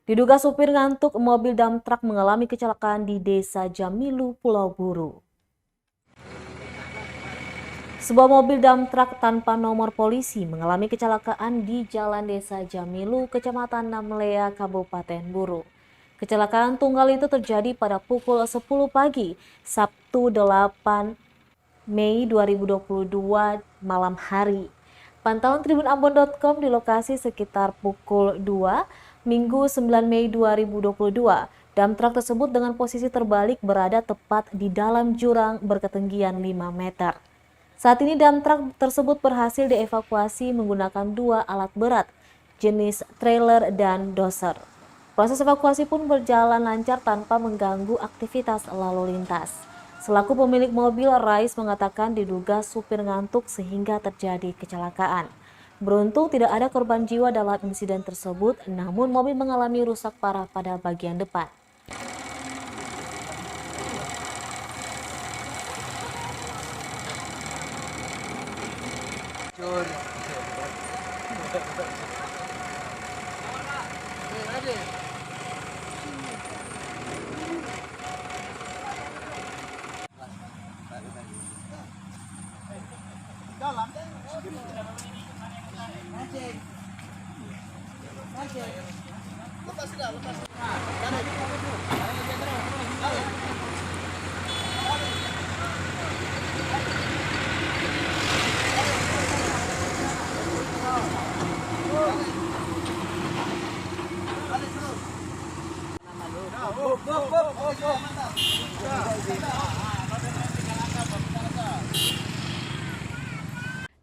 Diduga supir ngantuk, mobil dump truck mengalami kecelakaan di Desa Jamilu, Pulau Buru. Sebuah mobil dump truck tanpa nomor polisi mengalami kecelakaan di Jalan Desa Jamilu, Kecamatan Namlea, Kabupaten Buru. Kecelakaan tunggal itu terjadi pada pukul 10 pagi, Sabtu 8 Mei 2022 malam hari. Pantauan tribunambon.com di lokasi sekitar pukul 2, Minggu 9 Mei 2022. Dump truck tersebut dengan posisi terbalik berada tepat di dalam jurang berketinggian 5 meter. Saat ini dump truck tersebut berhasil dievakuasi menggunakan 2 alat berat, jenis trailer dan dozer. Proses evakuasi pun berjalan lancar tanpa mengganggu aktivitas lalu lintas. Selaku pemilik mobil, Rais mengatakan diduga supir ngantuk sehingga terjadi kecelakaan. Beruntung tidak ada korban jiwa dalam insiden tersebut, namun mobil mengalami rusak parah pada bagian depan.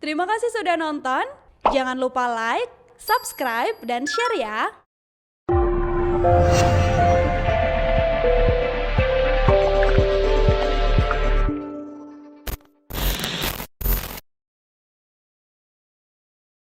Terima kasih sudah nonton. Jangan lupa like, subscribe, dan share ya.